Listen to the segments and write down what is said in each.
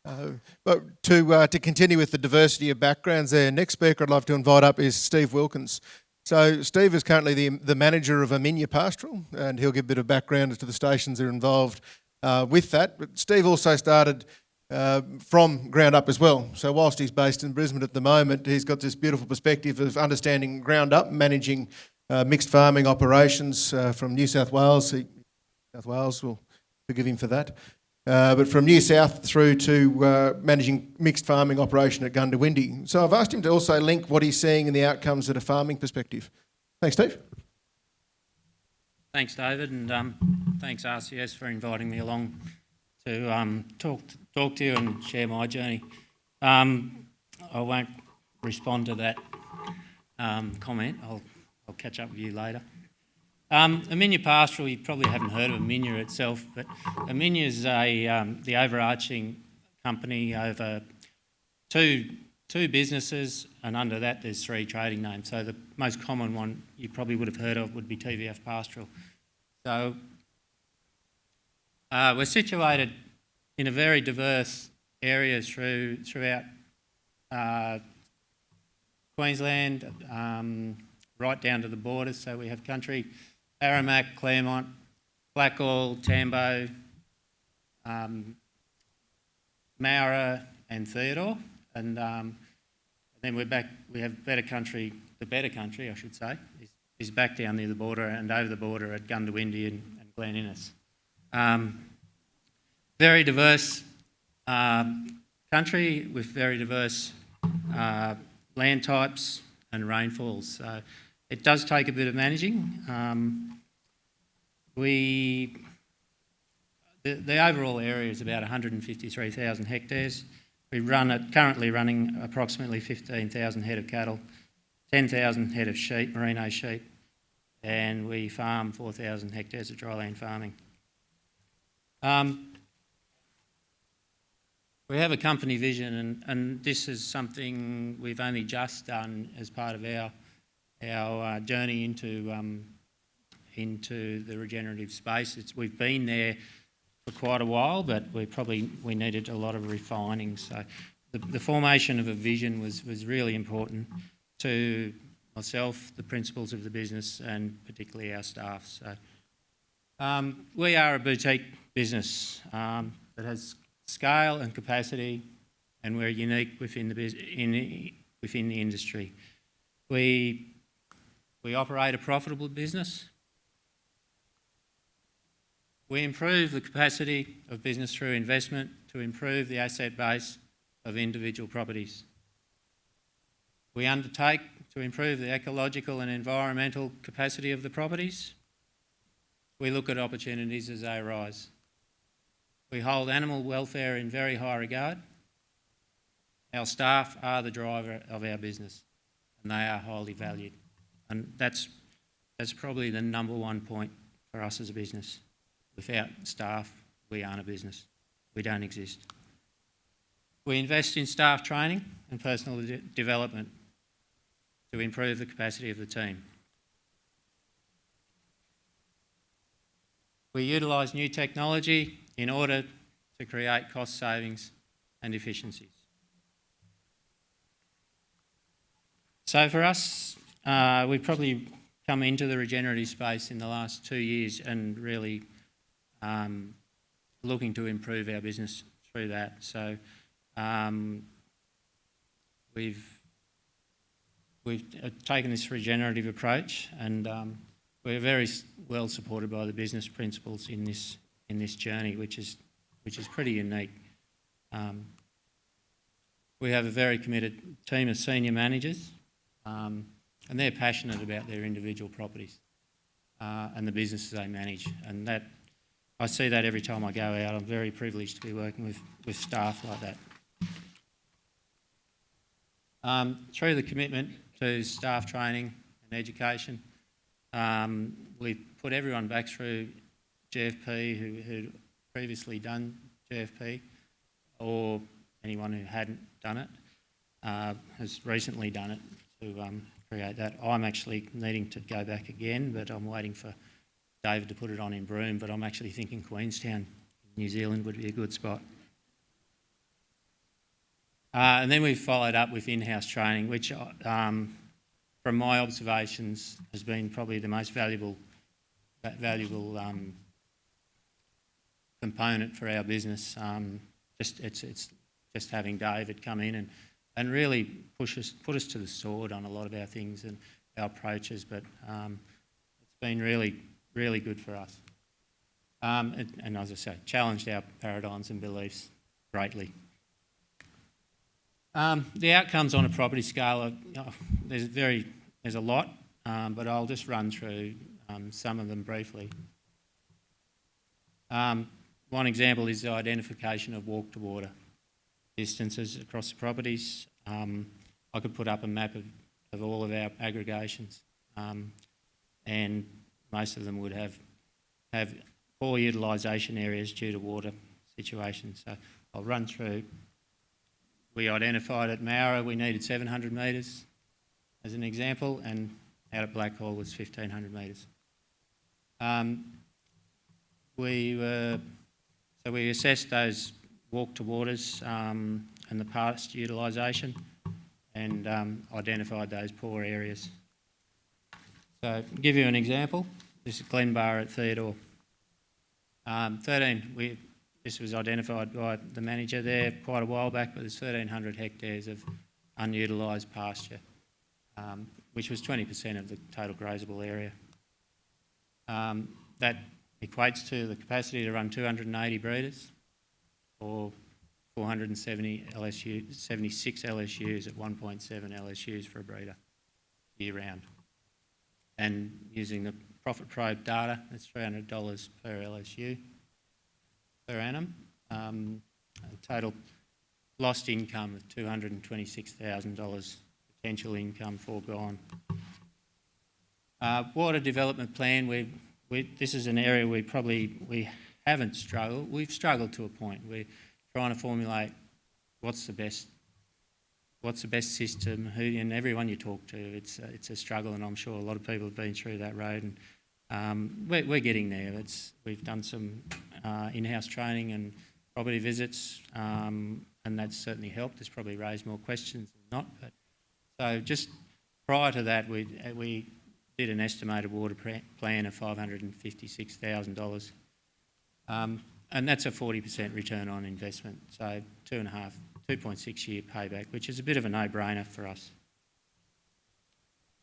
But to continue with the diversity of backgrounds there, next speaker I'd love to invite up is Steve Wilkins. So Steve is currently the Manager of Aminya Pastoral, and he'll give a bit of background as to the stations that are involved with that. But Steve also started from ground up as well. So whilst he's based in Brisbane at the moment, he's got this beautiful perspective of understanding ground up, managing mixed farming operations from New South Wales. South Wales will forgive him for that. But from New South through to managing mixed farming operation at Gundawindi. So I've asked him to also link what he's seeing in the outcomes at a farming perspective. Thanks, Steve. Thanks, David, and thanks RCS for inviting me along to talk to you and share my journey. I won't respond to that comment. I'll catch up with you later. Aminya Pastoral, you probably haven't heard of Aminya itself, but Aminya is the overarching company over two businesses, and under that there's 3 trading names. So the most common one you probably would have heard of would be TVF Pastoral. So we're situated in a very diverse area throughout Queensland, right down to the borders. So we have country Aramac, Claremont, Blackall, Tambo, Mowra and Theodore, and then we're back. We have better country, I should say, is back down near the border and over the border at Gundawindi and Glen Innes. Very diverse country with very diverse land types and rainfalls. So it does take a bit of managing. The overall area is about 153,000 hectares. We currently running approximately 15,000 head of cattle, 10,000 head of sheep, merino sheep, and we farm 4,000 hectares of dryland farming. We have a company vision, and this is something we've only just done as part of our journey into the regenerative space. We've been there for quite a while, but we needed a lot of refining. So the formation of a vision was really important to myself, the principals of the business, and particularly our staff. So we are a boutique business that has scale and capacity, and we're unique within the industry. We operate a profitable business. We improve the capacity of business through investment to improve the asset base of individual properties. We undertake to improve the ecological and environmental capacity of the properties. We look at opportunities as they arise. We hold animal welfare in very high regard. Our staff are the driver of our business, and they are highly valued. And that's probably the number one point for us as a business. Without staff, we aren't a business. We don't exist. We invest in staff training and personal development to improve the capacity of the team. We utilise new technology in order to create cost savings and efficiencies. So for us, we've probably come into the regenerative space in the last 2 years and really looking to improve our business through that. So we've taken this regenerative approach, and we're very well supported by the business principals in this journey, which is pretty unique. We have a very committed team of senior managers, and they're passionate about their individual properties and the businesses they manage, and that I see that every time I go out. I'm very privileged to be working with staff like that. Through the commitment to staff training and education, we've put everyone back through GFP who'd previously done GFP, or anyone who hadn't done it has recently done it to create that. I'm actually needing to go back again, but I'm waiting for David to put it on in Broome, but I'm actually thinking Queenstown, New Zealand would be a good spot. And then we've followed up with in-house training, which from my observations has been probably the most valuable component for our business. It's just having David come in and really put us to the sword on a lot of our things and our approaches, but it's been really, really good for us. And as I say, challenged our paradigms and beliefs greatly. The outcomes on a property scale, there's a lot, but I'll just run through some of them briefly. One example is the identification of walk-to-water distances across the properties. I could put up a map of all of our aggregations, and most of them would have poor utilisation areas due to water situations. So I'll run through. We identified at Mara we needed 700 metres as an example, and out at Blackhall was 1,500 metres. We assessed those walk-to-waters and the past utilisation and identified those poor areas. So to give you an example, this is Glenbar at Theodore. This was identified by the manager there quite a while back, but there's 1,300 hectares of unutilised pasture, which was 20% of the total grazable area. That equates to the capacity to run 280 breeders or 476 LSUs at 1.7 LSUs for a breeder year round. And using the profit probe data, that's $300 per LSU per annum. A total lost income of $226,000 potential income foregone. Water development plan, this is an area we haven't struggled. We've struggled to a point. We're trying to formulate what's the best system. And everyone you talk to, it's a struggle, and I'm sure a lot of people have been through that road. And we're getting there. We've done some in-house training and property visits, and that's certainly helped. It's probably raised more questions than not. But so just prior to that, we did an estimated water plan of $556,000, and that's a 40% return on investment. So 2.6 year payback, which is a bit of a no-brainer for us.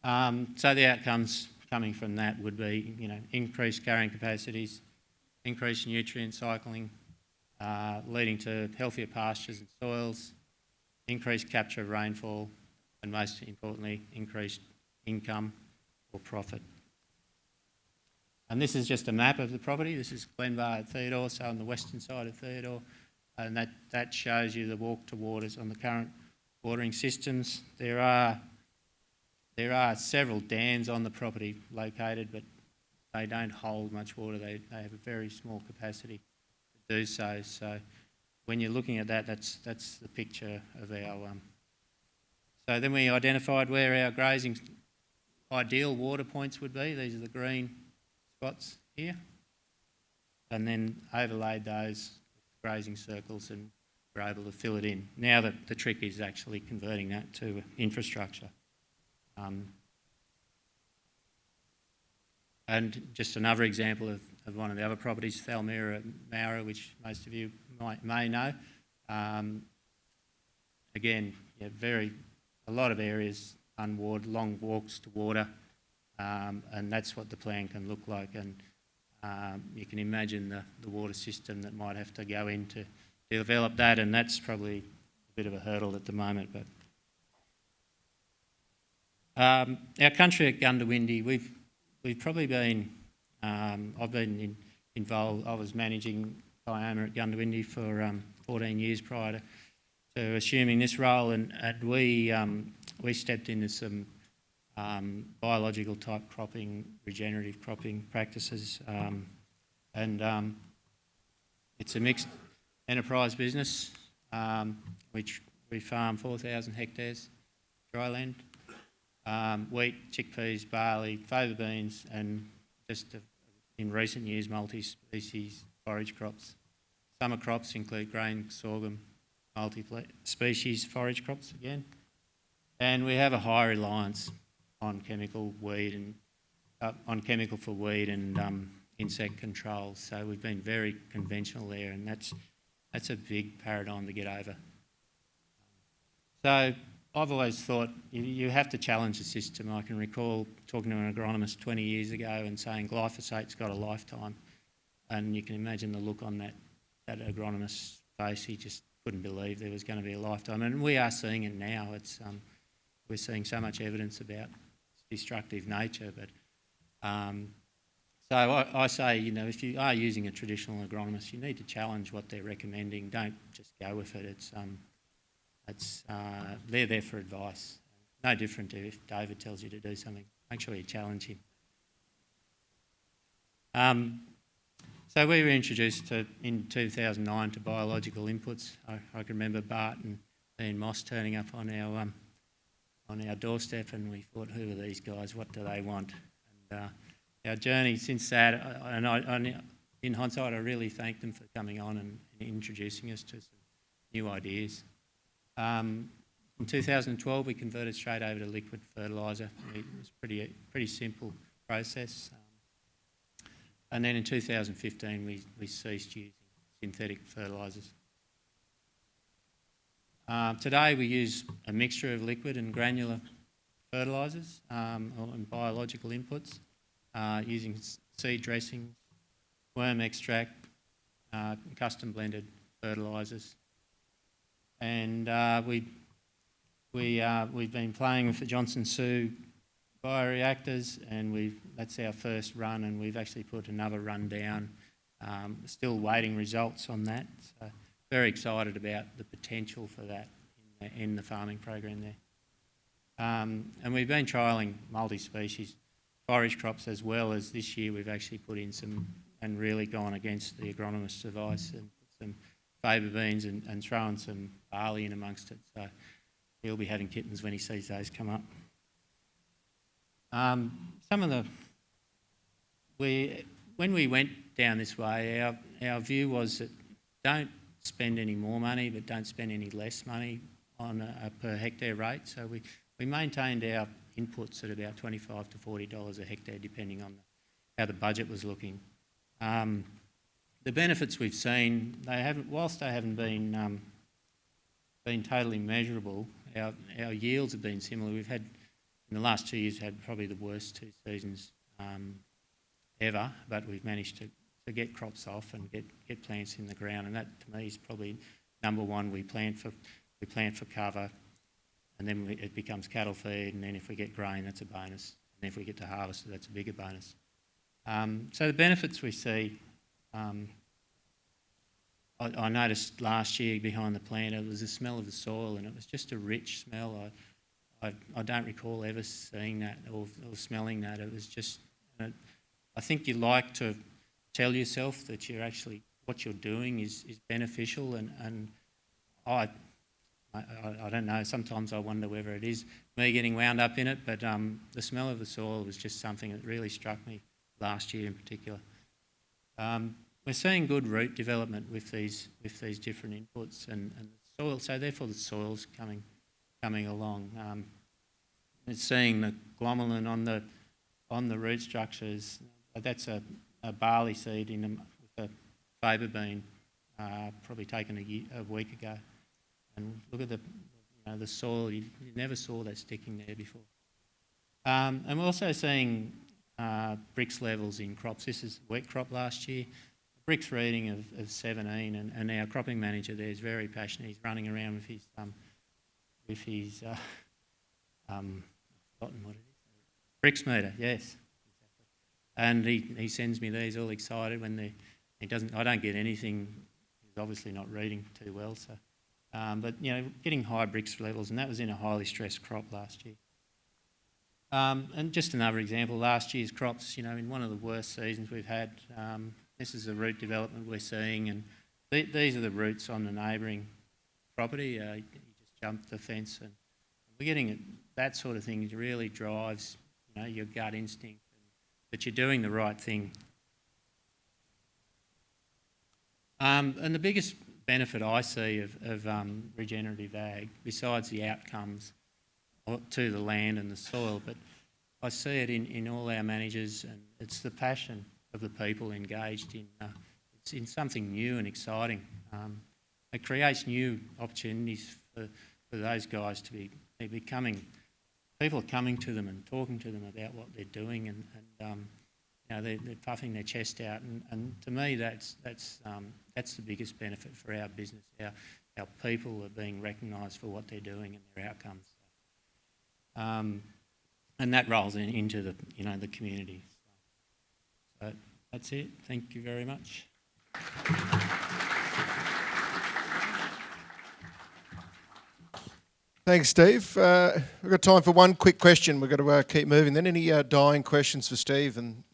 So the outcomes coming from that would be, increased carrying capacities, increased nutrient cycling, leading to healthier pastures and soils, increased capture of rainfall, and most importantly, increased income or profit. And this is just a map of the property. This is Glenbar at Theodore, so on the western side of Theodore, and that shows you the walk-to-waters on the current watering systems. There are several dams on the property located, but they don't hold much water. They have a very small capacity to do so. So when you're looking at that, that's the picture of our. So then we identified where our grazing ideal water points would be. These are the green spots here, and then overlaid those grazing circles, and we're able to fill it in. Now the trick is actually converting that to infrastructure. And just another example of one of the other properties, Thalmira at Mara, which most of you may know. Again, a lot of areas unwatered, long walks to water, and that's what the plan can look like. And you can imagine the water system that might have to go in to develop that, and that's probably a bit of a hurdle at the moment. But our country at Gundawindi, we've probably been, I've been involved. I was managing Bioma at Gundawindi for 14 years prior to assuming this role, and we stepped into some biological type cropping, regenerative cropping practices, and it's a mixed enterprise business, which we farm 4,000 hectares dryland. Wheat, chickpeas, barley, fava beans, and just in recent years, multi-species forage crops. Summer crops include grain, sorghum, multi-species forage crops again. And we have a high reliance on chemical weed and on chemical for weed and insect control. So we've been very conventional there, and that's a big paradigm to get over. So I've always thought you have to challenge the system. I can recall talking to an agronomist 20 years ago and saying glyphosate's got a lifetime, and you can imagine the look on that agronomist's face. He just couldn't believe there was going to be a lifetime, and we are seeing it now. It's we're seeing so much evidence about its destructive nature. But so I say, if you are using a traditional agronomist, you need to challenge what they're recommending. Don't just go with it. They're there for advice. No different to if David tells you to do something. Make sure you challenge him. So we were introduced in 2009 to biological inputs. I can remember Bart and Ian Moss turning up on our doorstep, and we thought, who are these guys? What do they want? And our journey since that, in hindsight, I really thank them for coming on and introducing us to some new ideas. In 2012, we converted straight over to liquid fertiliser. It was a pretty simple process. And then in 2015, we ceased using synthetic fertilisers. Today, we use a mixture of liquid and granular fertilisers and biological inputs, using seed dressings, worm extract, custom blended fertilisers. And we've been playing with the Johnson Sioux bioreactors, and that's our first run, and we've actually put another run down. Still waiting results on that. So very excited about the potential for that in the farming program there. And we've been trialling multi-species forage crops as well as this year we've actually put in some and really gone against the agronomist's advice and put some favour beans and thrown some barley in amongst it. So he'll be having kittens when he sees those come up. When we went down this way, our view was that don't spend any more money, but don't spend any less money on a per hectare rate. So we maintained our inputs at about $25 to $40 a hectare, depending on how the budget was looking. The benefits we've seen, whilst they haven't been totally measurable, our yields have been similar. We've had, in the last 2 years, had probably the worst 2 seasons ever, but we've managed to get crops off and get plants in the ground, and that to me is probably number one. We plant for cover, and then it becomes cattle feed, and then if we get grain, that's a bonus, and if we get to harvest it, that's a bigger bonus. So the benefits we see, I noticed last year behind the plant, it was the smell of the soil, and it was just a rich smell. I don't recall ever seeing that or smelling that. It was just, I think you like to tell yourself that you're actually, what you're doing is beneficial, and I don't know, sometimes I wonder whether it is me getting wound up in it, but the smell of the soil was just something that really struck me last year in particular. We're seeing good root development with these different inputs and the soil, so therefore the soil's coming along. It's seeing the glomalin on the root structures. That's a barley seed with a faba bean, probably taken a week ago. And look at the soil. You never saw that sticking there before. And we're also seeing Brix levels in crops. This is wet crop last year. Brix reading of 17, and our cropping manager there is very passionate. He's running around with his I've forgotten what it is. Brix meter, yes, exactly. And he sends me these all excited when he doesn't. I don't get anything. He's obviously not reading too well, so. But getting high Brix levels, and that was in a highly stressed crop last year. And just another example, last year's crops, in one of the worst seasons we've had. This is the root development we're seeing, and these are the roots on the neighbouring property. You just jump the fence, and we're getting that sort of thing. It really drives, your gut instinct, that you're doing the right thing. And the biggest benefit I see of regenerative ag, besides the outcomes to the land and the soil, but I see it in all our managers, and it's the passion of the people engaged in something new and exciting. It creates new opportunities for those guys to be becoming. People are coming to them and talking to them about what they're doing, and they're puffing their chest out, and to me that's the biggest benefit for our business. Our people are being recognised for what they're doing and their outcomes, and that rolls into the community. So that's it. Thank you very much. Thanks, Steve. We've got time for one quick question. We've got to keep moving. Then any dying questions for Steve and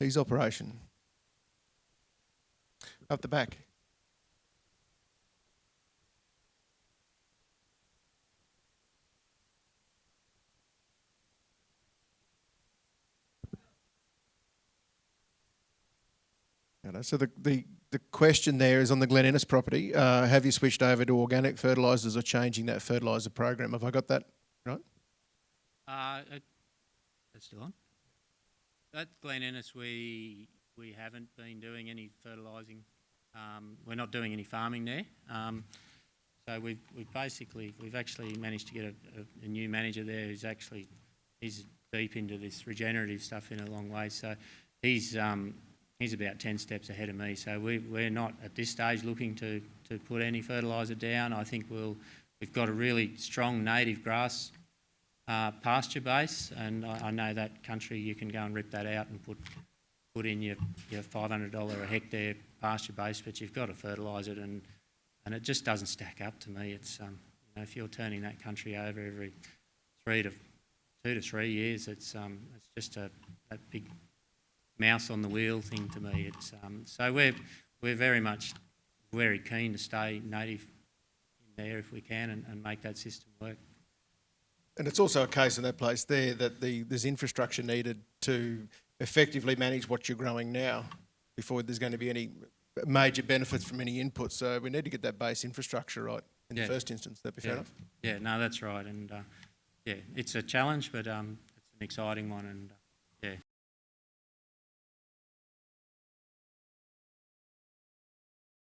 his operation? Up the back. So the question there is on the Glen Innes property. Have you switched over to organic fertilisers or changing that fertiliser program? Have I got that right? That's still on. At Glen Innes, we haven't been doing any fertilising. We're not doing any farming there. So we've actually managed to get a new manager there he's deep into this regenerative stuff in a long way. So he's about 10 steps ahead of me. So we're not at this stage looking to put any fertiliser down. I think we've got a really strong native grass pasture base, and I know that country you can go and rip that out and put in your $500 a hectare pasture base, but you've got to fertilise it, and it just doesn't stack up to me. It's if you're turning that country over every 2 to 3 years, it's just a big mouse on the wheel thing to me. It's so we're very keen to stay native in there if we can and make that system work. And it's also a case in that place there that there's infrastructure needed to effectively manage what you're growing now before there's going to be any major benefits from any inputs. So we need to get that base infrastructure right in the first instance. That'd be fair enough? Yeah, no, that's right. And it's a challenge, but it's an exciting one, and